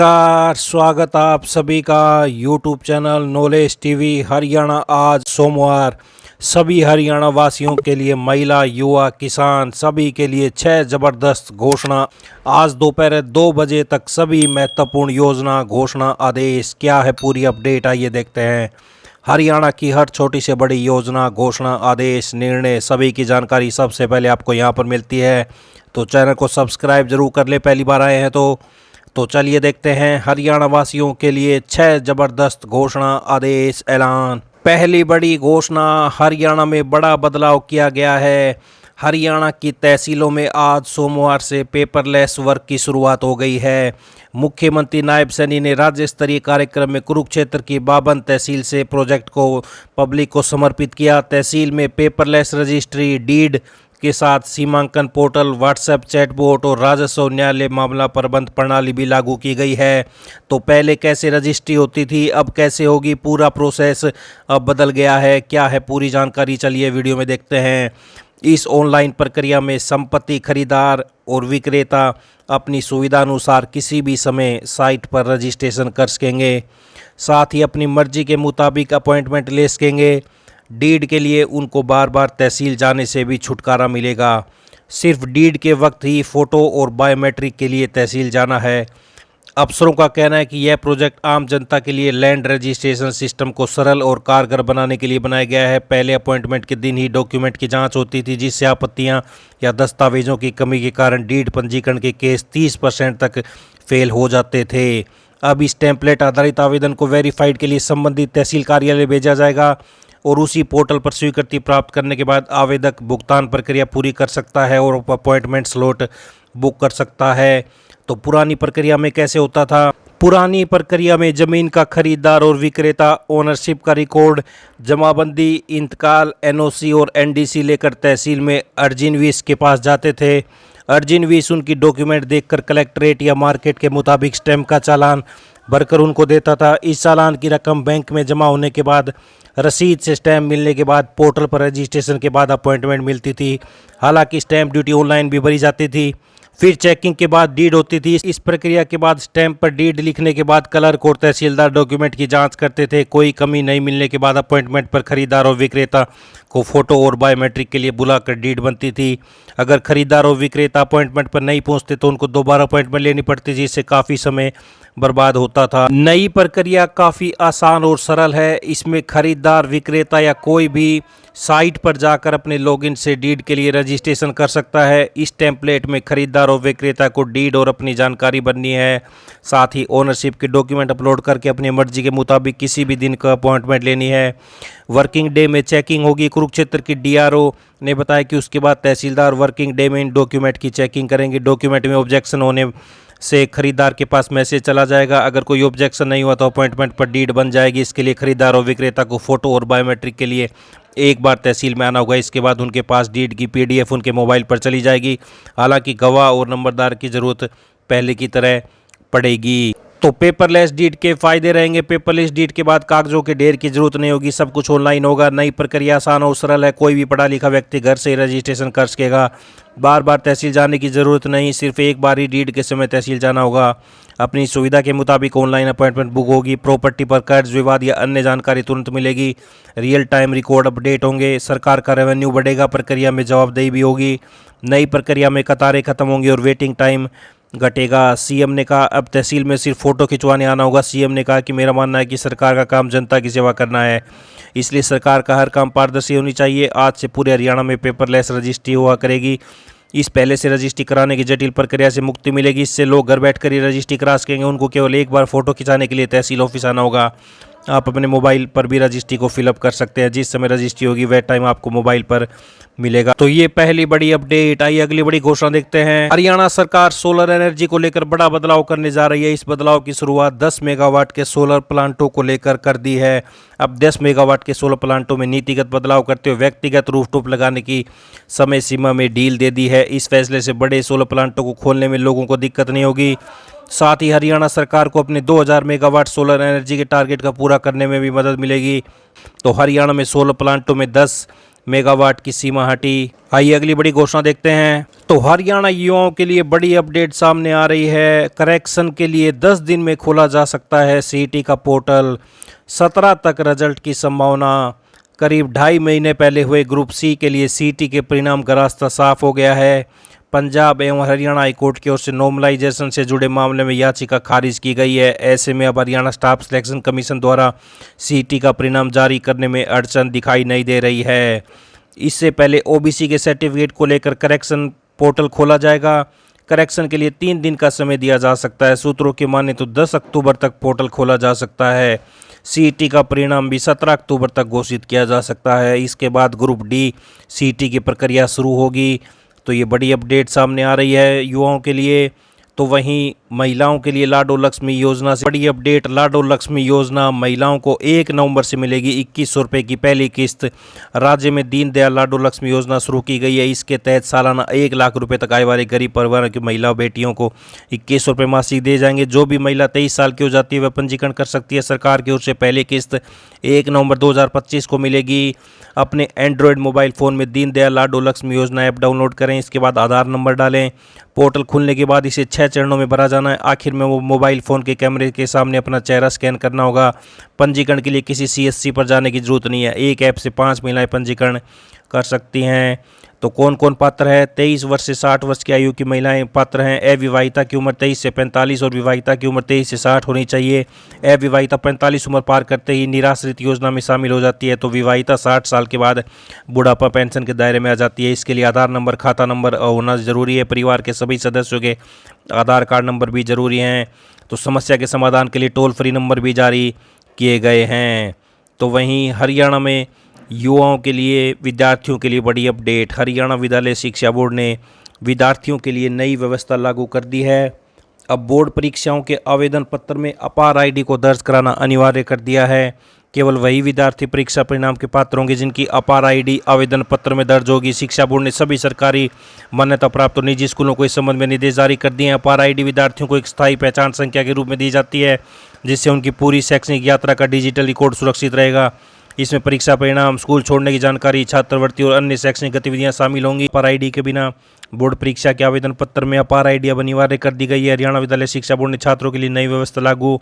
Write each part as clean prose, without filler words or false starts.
नमस्कार, स्वागत आप सभी का YouTube channel knowledge TV Haryana. आज सोमवार सभी हरियाणा वासियों के लिए, महिला, युवा, किसान सभी के लिए 6 जबरदस्त घोषणा। आज दोपहर 2 बजे तक सभी महत्वपूर्ण योजना, घोषणा, आदेश क्या है, पूरी अपडेट आइए देखते हैं। हरियाणा की हर छोटी से बड़ी योजना, घोषणा, आदेश, निर्णय सभी की जानकारी सबसे पहले आपको यहां पर मिलती है। तो चैनल को सब्सक्राइब जरूर कर ले, पहली बार आए हैं तो चलिए देखते हैं हरियाणा वासियों के लिए 6 जबरदस्त घोषणा, आदेश, ऐलान। पहली बड़ी घोषणा, हरियाणा में बड़ा बदलाव किया गया है। हरियाणा की तहसीलों में आज सोमवार से पेपरलेस वर्क की शुरुआत हो गई है। मुख्यमंत्री नायब सैनी ने राज्य स्तरीय कार्यक्रम में कुरुक्षेत्र की 52 तहसील से प्रोजेक्ट को पब्लिक को समर्पित किया। तहसील में पेपरलेस रजिस्ट्री, डीड के साथ सीमांकन पोर्टल, व्हाट्सएप चैटबॉट और राजस्व न्यायालय मामला प्रबंध प्रणाली भी लागू की गई है। तो पहले कैसे रजिस्ट्री होती थी, अब कैसे होगी, पूरा प्रोसेस अब बदल गया है। क्या है पूरी जानकारी, चलिए वीडियो में देखते हैं। इस ऑनलाइन प्रक्रिया में संपत्ति खरीदार और विक्रेता अपनी सुविधा अनुसार किसी भी समय साइट पर रजिस्ट्रेशन कर सकेंगे। साथ ही अपनी मर्जी के मुताबिक अपॉइंटमेंट ले सकेंगे। डीड के लिए उनको बार बार तहसील जाने से भी छुटकारा मिलेगा। सिर्फ डीड के वक्त ही फ़ोटो और बायोमेट्रिक के लिए तहसील जाना है। अफसरों का कहना है कि यह प्रोजेक्ट आम जनता के लिए लैंड रजिस्ट्रेशन सिस्टम को सरल और कारगर बनाने के लिए बनाया गया है। पहले अपॉइंटमेंट के दिन ही डॉक्यूमेंट की जांच होती थी, जिससे आपत्तियां या दस्तावेजों की कमी के कारण डीड पंजीकरण के केस 30% तक फेल हो जाते थे। अब इस टेम्पलेट आधारित आवेदन को वेरीफाइड के लिए संबंधित तहसील कार्यालय भेजा जाएगा और उसी पोर्टल पर स्वीकृति प्राप्त करने के बाद आवेदक भुगतान प्रक्रिया पूरी कर सकता है और अपॉइंटमेंट स्लॉट बुक कर सकता है। तो पुरानी प्रक्रिया में कैसे होता था? पुरानी प्रक्रिया में जमीन का खरीदार और विक्रेता ओनरशिप का रिकॉर्ड, जमाबंदी, इंतकाल, एनओसी और एनडीसी लेकर तहसील में अर्जिनवीस के पास जाते थे। अर्जिनवीस उनकी डॉक्यूमेंट देखकर कलेक्ट्रेट या मार्केट के मुताबिक स्टैम्प का चालान भरकर उनको देता था। इस चालान की रकम बैंक में जमा होने के बाद, रसीद से स्टैम्प मिलने के बाद, पोर्टल पर रजिस्ट्रेशन के बाद अपॉइंटमेंट मिलती थी। हालांकि स्टैम्प ड्यूटी ऑनलाइन भी भरी जाती थी। फिर चेकिंग के बाद डीड होती थी। इस प्रक्रिया के बाद स्टैम्प पर डीड लिखने के बाद क्लर्क और तहसीलदार डॉक्यूमेंट की जांच करते थे। कोई कमी नहीं मिलने के बाद अपॉइंटमेंट पर खरीदार और विक्रेता को फोटो और बायोमेट्रिक के लिए बुलाकर डीड बनती थी। अगर खरीदार और विक्रेता अपॉइंटमेंट पर नहीं पहुंचते तो उनको दोबारा अपॉइंटमेंट लेनी पड़ती थी, जिससे काफ़ी समय बर्बाद होता था। नई प्रक्रिया काफ़ी आसान और सरल है। इसमें खरीदार, विक्रेता या कोई भी साइट पर जाकर अपने लॉगिन से डीड के लिए रजिस्ट्रेशन कर सकता है। इस टेम्पलेट में खरीदार और विक्रेता को डीड और अपनी जानकारी भरनी है। साथ ही ओनरशिप के डॉक्यूमेंट अपलोड करके अपनी मर्जी के मुताबिक किसी भी दिन का अपॉइंटमेंट लेनी है। वर्किंग डे में चेकिंग होगी। कुरुक्षेत्र की डीआरओ ने बताया कि उसके बाद तहसीलदार वर्किंग डे में इन डॉक्यूमेंट की चेकिंग करेंगे। डॉक्यूमेंट में ऑब्जेक्शन होने से खरीदार के पास मैसेज चला जाएगा। अगर कोई ऑब्जेक्शन नहीं हुआ तो अपॉइंटमेंट पर डीड बन जाएगी। इसके लिए खरीदार और विक्रेता को फोटो और बायोमेट्रिक के लिए एक बार तहसील में आना होगा। इसके बाद उनके पास डीड की पीडीएफ उनके मोबाइल पर चली जाएगी। हालांकि गवाह और नंबरदार की ज़रूरत पहले की तरह पड़ेगी। तो पेपरलेस डीड के फायदे रहेंगे। पेपरलेस डीड के बाद कागजों के ढेर की जरूरत नहीं होगी, सब कुछ ऑनलाइन होगा। नई प्रक्रिया आसान और सरल है। कोई भी पढ़ा लिखा व्यक्ति घर से रजिस्ट्रेशन कर सकेगा। बार बार तहसील जाने की ज़रूरत नहीं, सिर्फ एक बार ही डीड के समय तहसील जाना होगा। अपनी सुविधा के मुताबिक ऑनलाइन अपॉइंटमेंट बुक होगी। प्रॉपर्टी पर कर्ज, विवाद या अन्य जानकारी तुरंत मिलेगी। रियल टाइम रिकॉर्ड अपडेट होंगे। सरकार का रेवेन्यू बढ़ेगा। प्रक्रिया में जवाबदेही भी होगी। नई प्रक्रिया में कतारें खत्म होंगी और वेटिंग टाइम घटेगा। सीएम ने कहा अब तहसील में सिर्फ फोटो खिंचवाने आना होगा। सीएम ने कहा कि मेरा मानना है कि सरकार का काम जनता की सेवा करना है, इसलिए सरकार का हर काम पारदर्शी होनी चाहिए। आज से पूरे हरियाणा में पेपरलेस रजिस्ट्री हुआ करेगी। इस पहले से रजिस्ट्री कराने की जटिल प्रक्रिया से मुक्ति मिलेगी। इससे लोग घर बैठकर ही रजिस्ट्री करा सकेंगे। उनको केवल एक बार फोटो खिंचाने के लिए तहसील ऑफिस आना होगा। आप अपने मोबाइल पर भी रजिस्ट्री को फिलअप कर सकते हैं। जिस समय रजिस्ट्री होगी वह टाइम आपको मोबाइल पर मिलेगा। तो ये पहली बड़ी अपडेट। आइए अगली बड़ी घोषणा देखते हैं। हरियाणा सरकार सोलर एनर्जी को लेकर बड़ा बदलाव करने जा रही है। इस बदलाव की शुरुआत 10 मेगावाट के सोलर प्लांटों को लेकर कर दी है। अब 10 मेगावाट के सोलर प्लांटों में नीतिगत बदलाव करते हुए व्यक्तिगत रूफटॉप लगाने की समय सीमा में ढील दे दी है। इस फैसले से बड़े सोलर प्लांटों को खोलने में लोगों को दिक्कत नहीं होगी। साथ ही हरियाणा सरकार को अपने 2000 मेगावाट सोलर एनर्जी के टारगेट का पूरा करने में भी मदद मिलेगी। तो हरियाणा में सोलर प्लांटों में 10 मेगावाट की सीमा हटी। आइए अगली बड़ी घोषणा देखते हैं। तो हरियाणा युवाओं के लिए बड़ी अपडेट सामने आ रही है। करेक्शन के लिए 10 दिन में खोला जा सकता है सीईटी का पोर्टल। 17 तक रिजल्ट की संभावना। करीब 2.5 महीने पहले हुए ग्रुप सी के लिए सीईटी के परिणाम का रास्ता साफ हो गया है। पंजाब एवं हरियाणा हाईकोर्ट की ओर से नॉर्मलाइजेशन से जुड़े मामले में याचिका खारिज की गई है। ऐसे में अब हरियाणा स्टाफ सिलेक्शन कमीशन द्वारा सीईटी का परिणाम जारी करने में अड़चन दिखाई नहीं दे रही है। इससे पहले ओबीसी के सर्टिफिकेट को लेकर करेक्शन पोर्टल खोला जाएगा। करेक्शन के लिए 3 दिन का समय दिया जा सकता है। सूत्रों की माने तो 10 अक्टूबर तक पोर्टल खोला जा सकता है। सीईटी का परिणाम भी 17 अक्टूबर तक घोषित किया जा सकता है। इसके बाद ग्रुप डी सीईटी की प्रक्रिया शुरू होगी। तो ये बड़ी अपडेट सामने आ रही है युवाओं के लिए। तो वहीं महिलाओं के लिए लाडो लक्ष्मी योजना से बड़ी अपडेट। लाडो लक्ष्मी योजना महिलाओं को 1 नवंबर से मिलेगी 2100 रुपये की पहली किस्त। राज्य में दीनदयाल लाडो लक्ष्मी योजना शुरू की गई है। इसके तहत सालाना 1 लाख रुपए तक आय वाले गरीब परिवारों की महिला बेटियों को 2100 रुपये मासिक दिए जाएंगे। जो भी महिला 23 साल की हो जाती है वह पंजीकरण कर सकती है। सरकार की ओर से पहली किस्त 1 नवंबर 2025 को मिलेगी। अपने एंड्रॉयड मोबाइल फ़ोन में दीनदयाल लाडो लक्ष्मी योजना ऐप डाउनलोड करें। इसके बाद आधार नंबर डालें। पोर्टल खुलने के बाद इसे 6 चरणों में भरा जाना है। आखिर में वो मोबाइल फ़ोन के कैमरे के सामने अपना चेहरा स्कैन करना होगा। पंजीकरण के लिए किसी सीएससी पर जाने की जरूरत नहीं है। एक ऐप से 5 महिलाएं पंजीकरण कर सकती हैं। तो कौन कौन पात्र है? 23 वर्ष से 60 वर्ष की आयु की महिलाएं पात्र हैं। अविवाहिता की उम्र 23 से 45 और विवाहिता की उम्र 23 से 60 होनी चाहिए। अविवाहिता 45 उम्र पार करते ही निराश्रित योजना में शामिल हो जाती है। तो विवाहिता 60 साल के बाद बुढ़ापा पेंशन के दायरे में आ जाती है। इसके लिए आधार नंबर, खाता नंबर होना ज़रूरी है। परिवार के सभी सदस्यों के आधार कार्ड नंबर भी ज़रूरी हैं। तो समस्या के समाधान के लिए टोल फ्री नंबर भी जारी किए गए हैं। तो वहीं हरियाणा में युवाओं के लिए, विद्यार्थियों के लिए बड़ी अपडेट। हरियाणा विद्यालय शिक्षा बोर्ड ने विद्यार्थियों के लिए नई व्यवस्था लागू कर दी है। अब बोर्ड परीक्षाओं के आवेदन पत्र में अपार आईडी को दर्ज कराना अनिवार्य कर दिया है। केवल वही विद्यार्थी परीक्षा परिणाम के पात्र होंगे जिनकी अपार आईडी आवेदन पत्र में दर्ज होगी। शिक्षा बोर्ड ने सभी सरकारी मान्यता प्राप्त और निजी स्कूलों को इस संबंध में निर्देश जारी कर दिए हैं। अपार आईडी विद्यार्थियों को एक स्थायी पहचान संख्या के रूप में दी जाती है, जिससे उनकी पूरी शैक्षणिक यात्रा का डिजिटल रिकॉर्ड सुरक्षित रहेगा। इसमें परीक्षा परिणाम, स्कूल छोड़ने की जानकारी, छात्रवृत्ति और अन्य शैक्षणिक गतिविधियां शामिल होंगी। अपार आईडी के बिना बोर्ड परीक्षा के आवेदन पत्र में अपार आईडी अब अनिवार्य कर दी गई है। हरियाणा विद्यालय शिक्षा बोर्ड ने छात्रों के लिए नई व्यवस्था लागू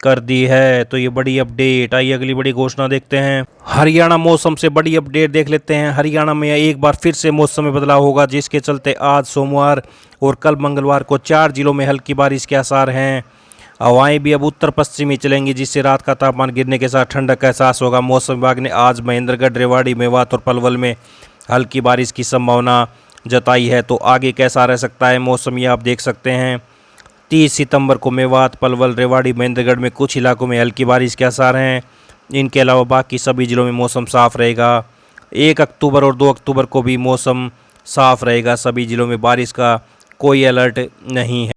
कर दी है। तो ये बड़ी अपडेट। आइए अगली बड़ी घोषणा देखते हैं। हरियाणा मौसम से बड़ी अपडेट देख लेते हैं। हरियाणा में एक बार फिर से मौसम में बदलाव होगा, जिसके चलते आज सोमवार और कल मंगलवार को 4 जिलों में हल्की बारिश के आसार हैं। हवाएं भी अब उत्तर पश्चिमी चलेंगी, जिससे रात का तापमान गिरने के साथ ठंडक का एहसास होगा। मौसम विभाग ने आज महेंद्रगढ़, रेवाड़ी, मेवात और पलवल में हल्की बारिश की संभावना जताई है। तो आगे कैसा रह सकता है मौसम, ये आप देख सकते हैं। 30 सितंबर को मेवात, पलवल, रेवाड़ी, महेंद्रगढ़ में कुछ इलाकों में हल्की बारिश के आसार हैं। इनके अलावा बाकी सभी जिलों में मौसम साफ रहेगा। 1 अक्टूबर और 2 अक्टूबर को भी मौसम साफ रहेगा। सभी जिलों में बारिश का कोई अलर्ट नहीं है।